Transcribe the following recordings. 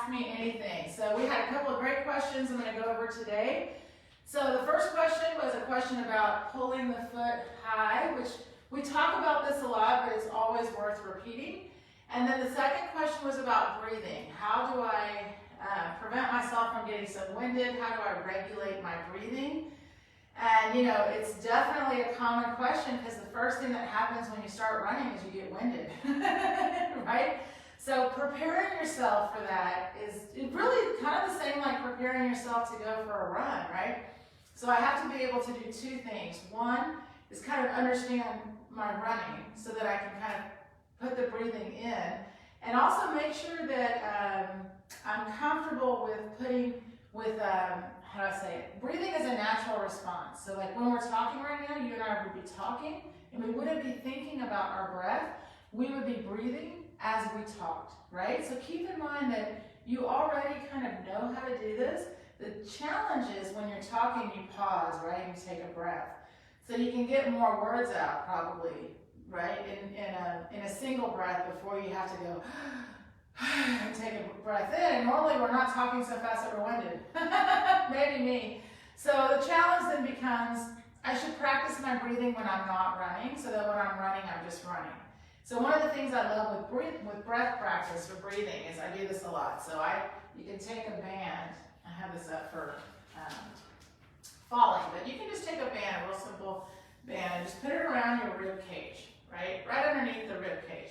Ask Me Anything. So we had a couple of great questions I'm going to go over today. So the first question was a question about pulling the foot high, which we talk about this a lot, but it's always worth repeating. And then the second question was about breathing. How do I prevent myself from getting so winded? How do I regulate my breathing? And, you know, it's definitely a common question because the first thing that happens when you start running is you get winded, right? So preparing yourself for that is really kind of the same like preparing yourself to go for a run, right? So I have to be able to do two things. One is kind of understand my running so that I can kind of put the breathing in, and also make sure that I'm comfortable with how do I say it? Breathing is a natural response. So like when we're talking right now, you and I would be talking, and we wouldn't be thinking about our breath. We would be breathing as we talked, right? So keep in mind that you already kind of know how to do this. The challenge is when you're talking, you pause, right? And you take a breath. So you can get more words out probably, right? In a single breath before you have to go and take a breath in. And normally we're not talking so fast that we're winded. Maybe me. So the challenge then becomes, I should practice my breathing when I'm not running, so that when I'm running, I'm just running. So one of the things I love with breath practice for breathing is I do this a lot. So you can take a band. I have this up for falling, but you can just take a band, a real simple band, and just put it around your rib cage, right underneath the rib cage.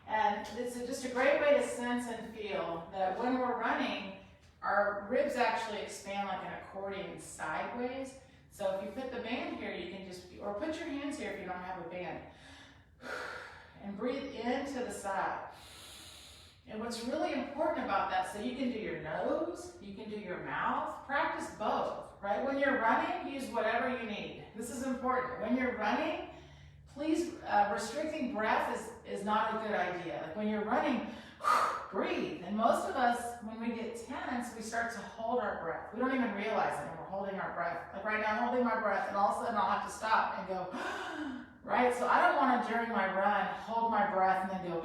And it's just a great way to sense and feel that when we're running, our ribs actually expand like an accordion sideways. So if you put the band here, you can just, or put your hands here if you don't have a band, and breathe into the side. And what's really important about that, so you can do your nose, you can do your mouth, practice both, right? When you're running, use whatever you need. This is important. When you're running, please, restricting breath is not a good idea. Like when you're running, breathe. And most of us, when we get tense, we start to hold our breath. We don't even realize it when we're holding our breath. Like right now, I'm holding my breath, and all of a sudden I'll have to stop and go, right? So I don't want to, during my run, hold my breath and then go,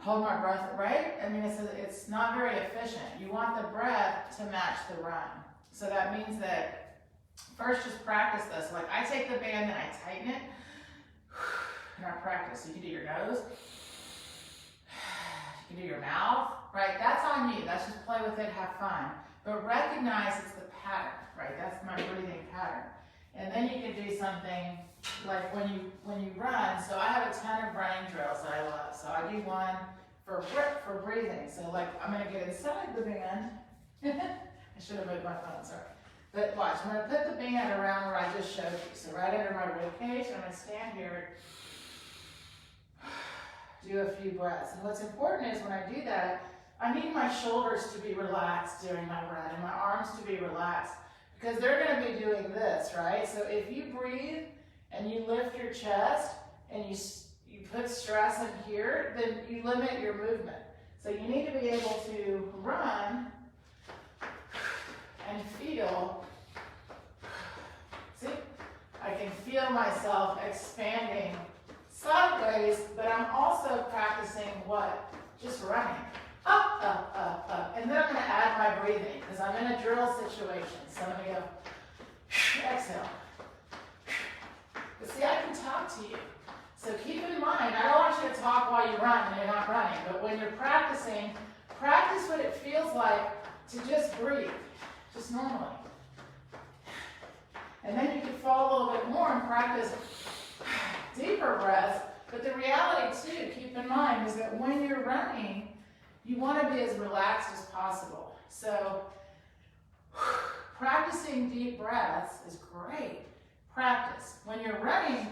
hold my breath, right? I mean, it's not very efficient. You want the breath to match the run. So that means that first just practice this. Like I take the band and I tighten it, and I practice. So you can do your nose, you can do your mouth, right? That's on you. That's just play with it, have fun. But recognize it's the pattern, right? That's my breathing pattern. And then you can do something like when you run. So I have a ton of running drills that I love. So I do one for breathing. So like I'm going to get inside the band. I should have moved my phone, sorry. But watch, I'm going to put the band around where I just showed you. So right under my rib cage, I'm going to stand here, do a few breaths. And what's important is when I do that, I need my shoulders to be relaxed during my run and my arms to be relaxed, because they're going to be doing this, right? So if you breathe and you lift your chest and you put stress in here, then you limit your movement. So you need to be able to run and feel. See, I can feel myself expanding sideways, but I'm also practicing what? Just running. Up, up, up, up. And then I'm going to add my breathing because I'm in a drill situation. So I'm going to go, exhale. But see, I can talk to you. So keep in mind, I don't want you to talk while you run when you're not running, but when you're practicing, practice what it feels like to just breathe, just normally. And then you can fall a little bit more and practice deeper breaths. But the reality too, keep in mind, is that when you're running, you want to be as relaxed as possible. So practicing deep breaths is great. Practice. When you're running,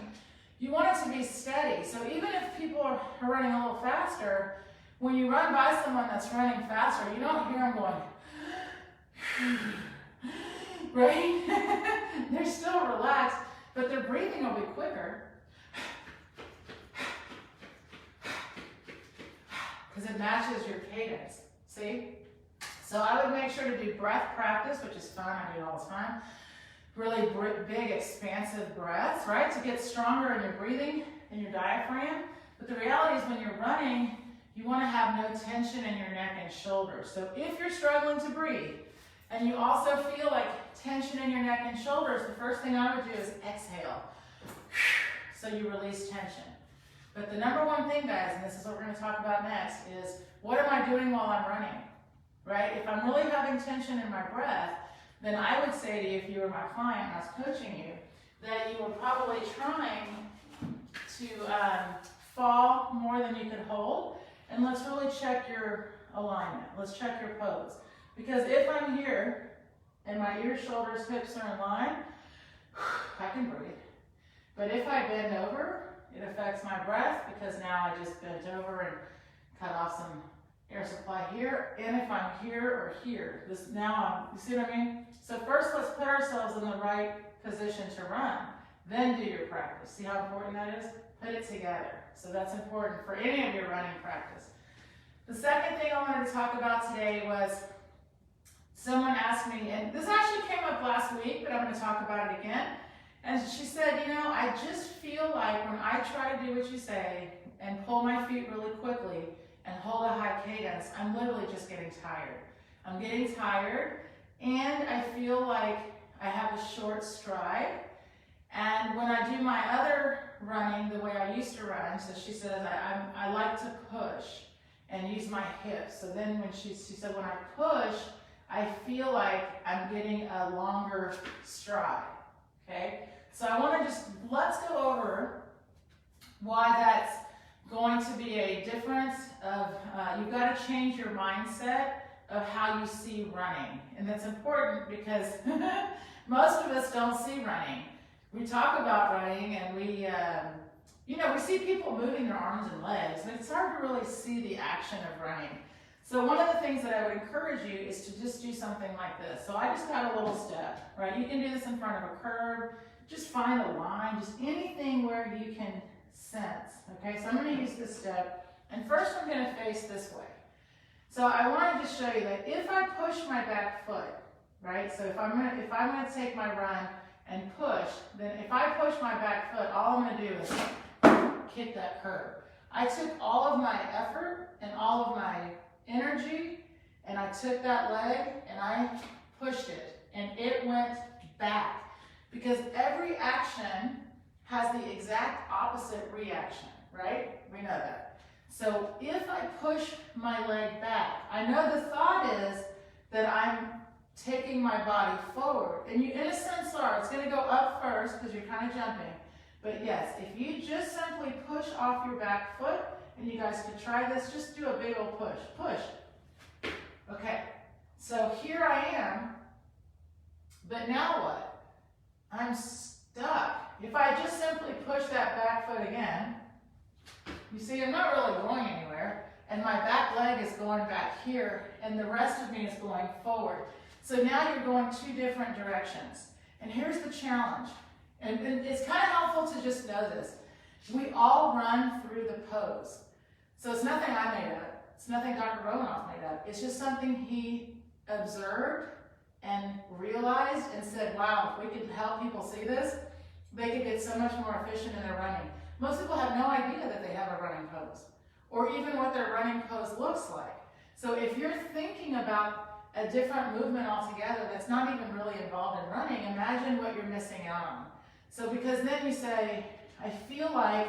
you want it to be steady. So even if people are running a little faster, when you run by someone that's running faster, you don't hear them going, right? They're still relaxed, but their breathing will be quicker. Because it matches your cadence, see? So I would make sure to do breath practice, which is fun, I do it all the time. Really big, expansive breaths, right? To get stronger in your breathing and your diaphragm. But the reality is when you're running, you want to have no tension in your neck and shoulders. So if you're struggling to breathe, and you also feel like tension in your neck and shoulders, the first thing I would do is exhale. So you release tension. But the number one thing, guys, and this is what we're going to talk about next, is what am I doing while I'm running, right? If I'm really having tension in my breath, then I would say to you, if you were my client and I was coaching you, that you were probably trying to fall more than you could hold. And let's really check your alignment. Let's check your pose. Because if I'm here and my ears, shoulders, hips are in line, I can breathe. But if I bend over, it affects my breath because now I just bent over and cut off some air supply here. And if I'm here or here, this now you see what I mean? So first let's put ourselves in the right position to run. Then do your practice. See how important that is? Put it together. So that's important for any of your running practice. The second thing I wanted to talk about today was someone asked me, and this actually came up last week, but I'm going to talk about it again. And she said, you know, I just feel like when I try to do what you say and pull my feet really quickly and hold a high cadence, I'm literally just getting tired. I'm getting tired, and I feel like I have a short stride. And when I do my other running the way I used to run, so she says, I like to push and use my hips. So then when she said, when I push, I feel like I'm getting a longer stride, okay? So I want to let's go over why that's going to be a difference of, you've got to change your mindset of how you see running. And that's important because most of us don't see running. We talk about running and we see people moving their arms and legs, but it's hard to really see the action of running. So one of the things that I would encourage you is to just do something like this. So I just got a little step, right? You can do this in front of a curb. Just find a line, just anything where you can sense, okay? So I'm going to use this step, and first I'm going to face this way. So I wanted to show you that if I push my back foot, right? So if I'm going to take my run and push, then if I push my back foot, all I'm going to do is kick that curb. I took all of my effort and all of my energy, and I took that leg and I pushed it, and it went back. Because every action has the exact opposite reaction, right? We know that. So if I push my leg back, I know the thought is that I'm taking my body forward. And you, in a sense, are. It's going to go up first because you're kind of jumping. But yes, if you just simply push off your back foot, and you guys could try this, just do a big old push. Push. Okay. So here I am. But now what? I'm stuck. If I just simply push that back foot again, you see I'm not really going anywhere, and my back leg is going back here, and the rest of me is going forward. So now you're going two different directions. And here's the challenge, and it's kind of helpful to just know this. We all run through the pose. So it's nothing I made up. It's nothing Dr. Romanoff made up. It's just something he observed and realized and said, wow, if we could help people see this, they could get so much more efficient in their running. Most people have no idea that they have a running pose, or even what their running pose looks like. So if you're thinking about a different movement altogether that's not even really involved in running, imagine what you're missing out on. So because then you say, I feel like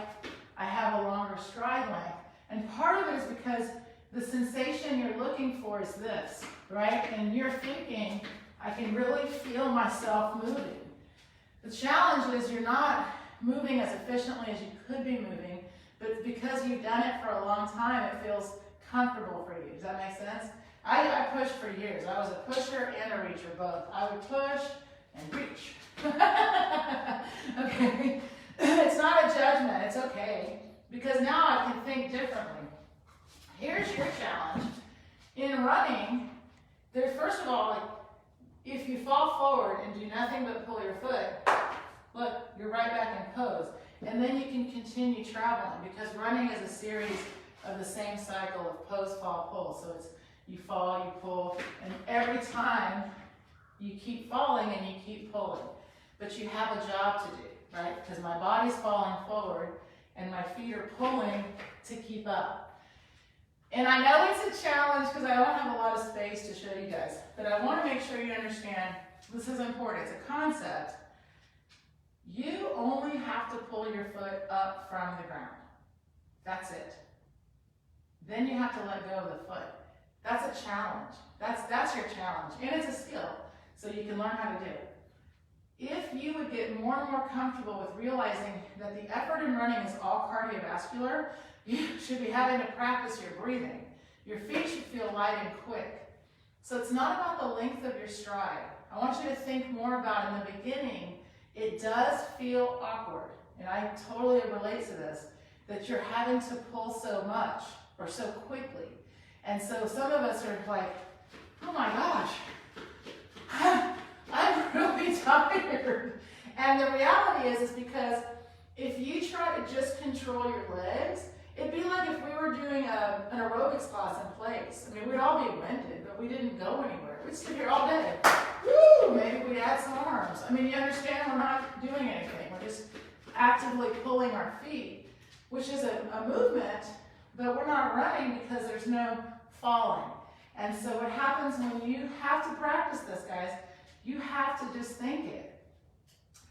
I have a longer stride length. And part of it is because the sensation you're looking for is this, right? And you're thinking, I can really feel myself moving. The challenge is you're not moving as efficiently as you could be moving, but because you've done it for a long time, it feels comfortable for you. Does that make sense? I pushed for years. I was a pusher and a reacher, both. I would push and reach. Okay? It's not a judgment. It's okay. Because now I can think differently. Here's your challenge. In running, first of all, if you fall forward and do nothing but pull your foot, look, you're right back in pose. And then you can continue traveling because running is a series of the same cycle of pose, fall, pull. So it's you fall, you pull, and every time you keep falling and you keep pulling. But you have a job to do, right? Because my body's falling forward and my feet are pulling to keep up. And I know it's a challenge because I don't have a lot of space to show you guys, but I want to make sure you understand this is important. It's a concept. You only have to pull your foot up from the ground. That's it. Then you have to let go of the foot. That's a challenge. That's your challenge. And it's a skill, so you can learn how to do it. If you would get more and more comfortable with realizing that the effort in running is all cardiovascular, you should be having to practice your breathing. Your feet should feel light and quick. So it's not about the length of your stride. I want you to think more about in the beginning, it does feel awkward. And I totally relate to this, that you're having to pull so much or so quickly. And so some of us are like, oh my gosh, I'm really tired. And the reality is because if you try to just control your legs, it'd be like if we were doing an aerobics class in place. I mean, we'd all be winded, but we didn't go anywhere. We'd sit here all day. Woo! Maybe we'd add some arms. I mean, you understand we're not doing anything. We're just actively pulling our feet, which is a movement, but we're not running because there's no falling. And so what happens when you have to practice this, guys, you have to just think it,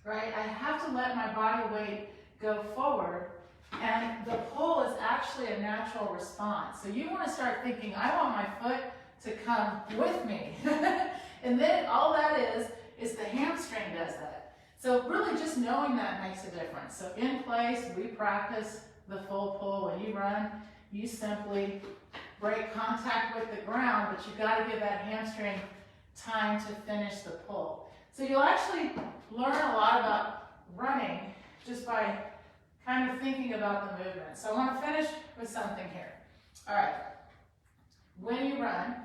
right? I have to let my body weight go forward, and the pull is actually a natural response. So you want to start thinking, I want my foot to come with me. And then all that is the hamstring does that. So really just knowing that makes a difference. So in place, we practice the full pull. When you run, you simply break contact with the ground, but you've got to give that hamstring time to finish the pull. So you'll actually learn a lot about running just by kind of thinking about the movement. So I want to finish with something here. All right. When you run,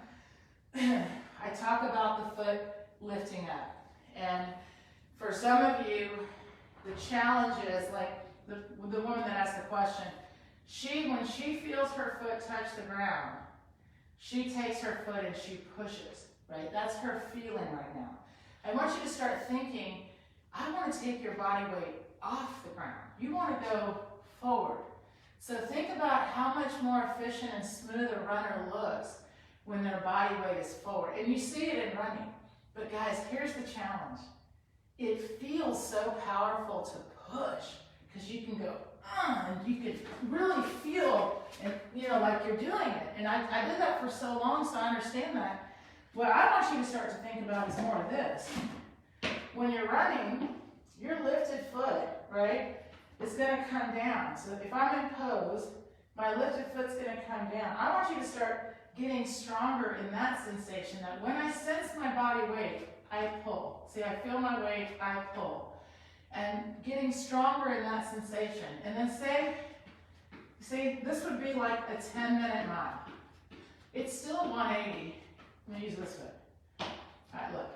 I talk about the foot lifting up. And for some of you, the challenge is like the woman that asked the question, when she feels her foot touch the ground, she takes her foot and she pushes, right? That's her feeling right now. I want you to start thinking, I want to take your body weight off the ground. You want to go forward. So think about how much more efficient and smooth a runner looks when their body weight is forward. And you see it in running. But guys, here's the challenge. It feels so powerful to push because you can go, and you can really feel, and like you're doing it. And I did that for so long, so I understand that. What I want you to start to think about is more of this. When you're running, your lifted foot, right, is going to come down. So if I'm in pose, my lifted foot's going to come down. I want you to start getting stronger in that sensation, that when I sense my body weight, I pull. See, I feel my weight, I pull. And getting stronger in that sensation. And then say this would be like a 10-minute mile. It's still 180. I'm going to use this foot. All right, look.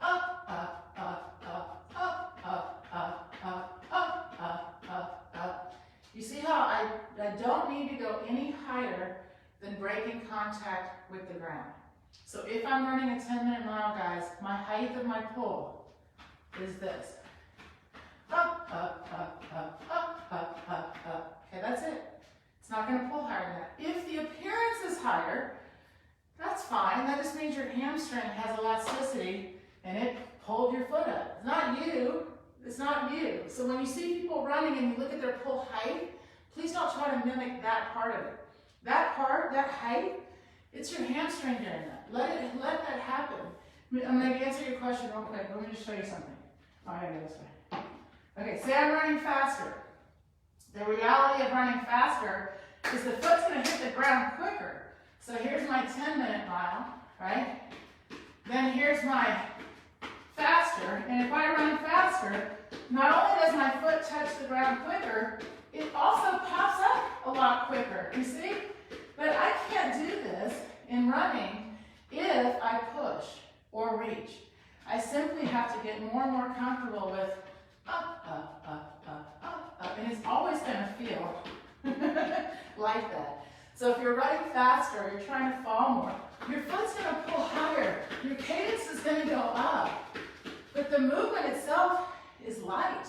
Up, up, up, up, up, up, up, up, up, up, up, up. You see how I don't need to go any higher than breaking contact with the ground. So if I'm running a 10-minute mile, guys, my height of my pull is this. Up, up, up, up, up, up, up, up. Okay, that's it. It's not going to pull higher than that. If the appearance is higher, that's fine. That just means your hamstring has elasticity and it pulled your foot up. It's not you. It's not you. So when you see people running and you look at their pull height, please don't try to mimic that part of it. That part, that height, it's your hamstring doing that. Let that happen. I'm going to answer your question real quick. Let me just show you something. Oh, I gotta go this way. Okay, say I'm running faster. The reality of running faster is the foot's going to hit the ground quicker. So here's my 10-minute mile, right? Then here's my faster. And if I run faster, not only does my foot touch the ground quicker, it also pops up a lot quicker, you see? But I can't do this in running if I push or reach. I simply have to get more and more comfortable with up, up, up, up, up, up. And it's always going to feel like that. So if you're running faster, you're trying to fall more, your foot's going to pull higher. Your cadence is going to go up. But the movement itself is light.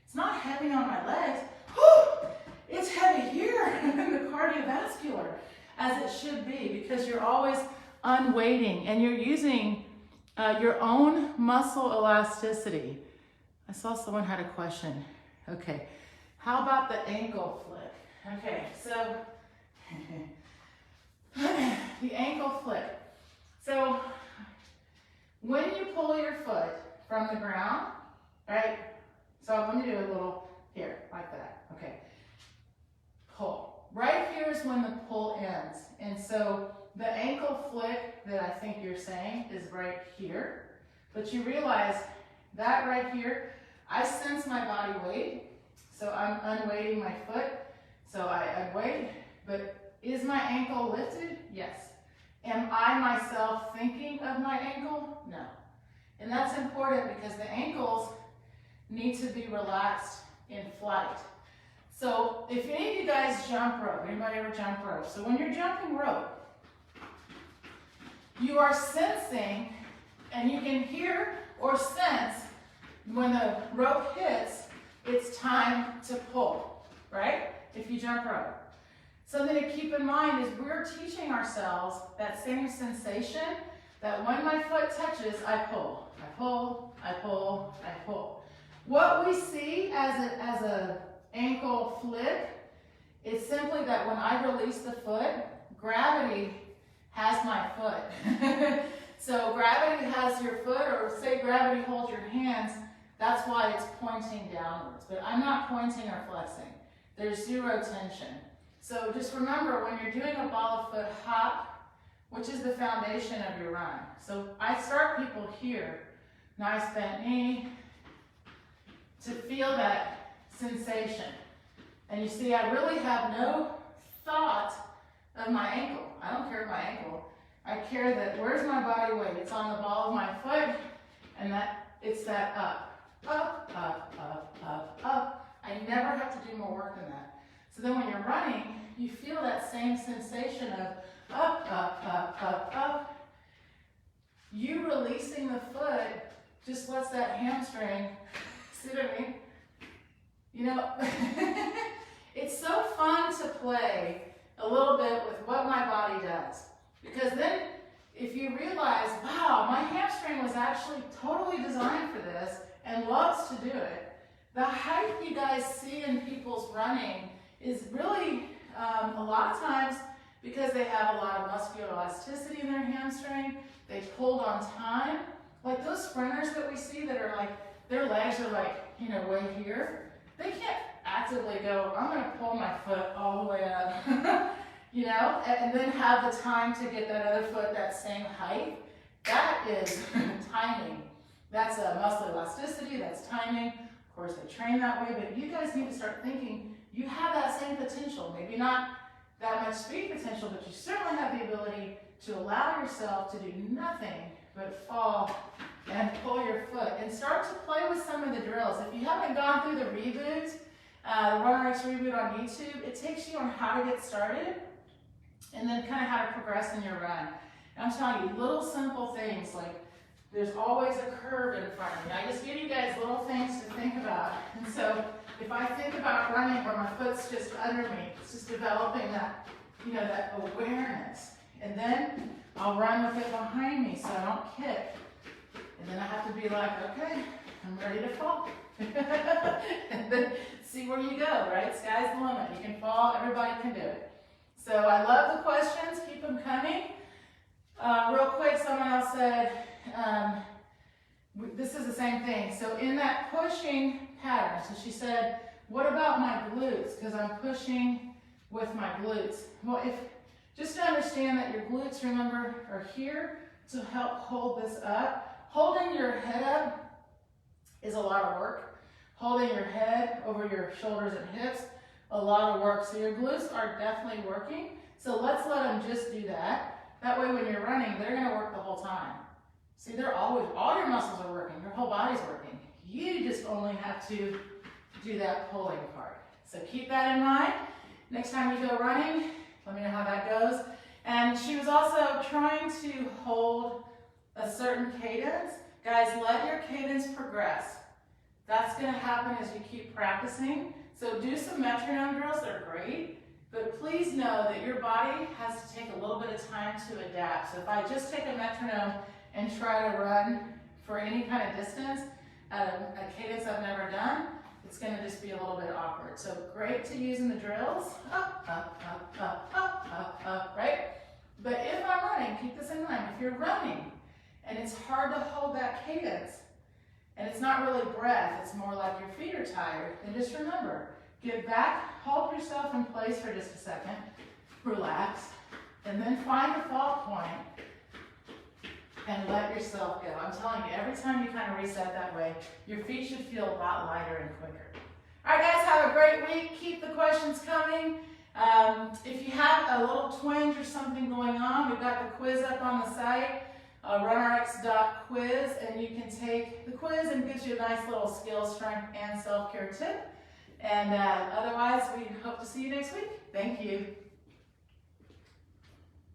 It's not heavy on my legs. Whew! It's heavy here in the cardiovascular. muscular as it should be, because you're always unweighting and you're using your own muscle elasticity. I saw someone had a question. Okay, how about the ankle flick? Okay, so the ankle flick. So when you pull your foot from the ground, right? So I'm going to do a little here, like that. Okay. Pull. Right here is when the pull ends. And so the ankle flick that I think you're saying is right here. But you realize that right here, I sense my body weight. So I'm unweighting my foot. So I weight. But is my ankle lifted? Yes. Am I myself thinking of my ankle? No. And that's important because the ankles need to be relaxed in flight. So if any of you guys jump rope, anybody ever jump rope? So when you're jumping rope, you are sensing, and you can hear or sense when the rope hits, it's time to pull, right? If you jump rope. Something to keep in mind is we're teaching ourselves that same sensation that when my foot touches, I pull. I pull, I pull, I pull. What we see as a ankle flick is simply that when I release the foot, gravity has my foot. So gravity has your foot, or say gravity holds your hands, that's why it's pointing downwards. But I'm not pointing or flexing. There's zero tension. So just remember, when you're doing a ball of foot hop, which is the foundation of your run. So I start people here, nice bent knee, to feel that sensation. And you see, I really have no thought of my ankle. I don't care of my ankle. I care that where's my body weight? It's on the ball of my foot, and that it's that up, up, up, up, up, up. I never have to do more work than that. So then when you're running, you feel that same sensation of up, up, up, up, up. You releasing the foot just lets that hamstring, see what I mean? You know, it's so fun to play a little bit with what my body does. Because then if you realize, wow, my hamstring was actually totally designed for this and loves to do it, the height you guys see in people's running is really a lot of times because they have a lot of muscular elasticity in their hamstring. They pulled on time. Like those sprinters that we see that are like, their legs are like, you know, way here. They can't actively go, I'm going to pull my foot all the way up, you know, and then have the time to get that other foot that same height. That is timing. That's muscle elasticity, that's timing. Of course, they train that way, but you guys need to start thinking you have that same potential. Maybe not that much speed potential, but you certainly have the ability to allow yourself to do nothing but fall and pull your foot and start to play with some of the drills. If you haven't gone through the reboot, the RunRx reboot on YouTube, it takes you on how to get started and then kind of how to progress in your run. And I'm telling you, little simple things like there's always a curve in front of me. I just give you guys little things to think about. And so if I think about running where my foot's just under me, it's just developing that, you know, that awareness. And then I'll run with it behind me so I don't kick. And then I have to be like, okay, I'm ready to fall. And then see where you go, right? Sky's the limit. You can fall, everybody can do it. So I love the questions, keep them coming. Real quick, someone else said, this is the same thing. So in that pushing pattern, so she said, what about my glutes? Because I'm pushing with my glutes. Well, just to understand that your glutes, remember, are here to help hold this up. Holding your head up is a lot of work. Holding your head over your shoulders and hips, a lot of work. So your glutes are definitely working. So let's let them just do that. That way when you're running, they're gonna work the whole time. See, they're always, all your muscles are working, your whole body's working. You just only have to do that pulling part. So keep that in mind. Next time you go running, let me know how that goes. And she was also trying to hold a certain cadence. Guys, let your cadence progress. That's gonna happen as you keep practicing. So do some metronome drills, they're great. But please know that your body has to take a little bit of time to adapt. So if I just take a metronome and try to run for any kind of distance at a cadence I've never done, it's gonna just be a little bit awkward. So great to use in the drills, up, up, up, up, up, up, up, right? But if I'm running, keep this in mind, if you're running and it's hard to hold that cadence, and it's not really breath, it's more like your feet are tired, then just remember, get back, hold yourself in place for just a second, relax, and then find a fault point and let yourself go. I'm telling you, every time you kind of reset that way, your feet should feel a lot lighter and quicker. All right, guys, have a great week. Keep the questions coming. If you have a little twinge or something going on, we've got the quiz up on the site, runrx.quiz, and you can take the quiz and it gives you a nice little skill, strength, and self-care tip. And otherwise, we hope to see you next week. Thank you.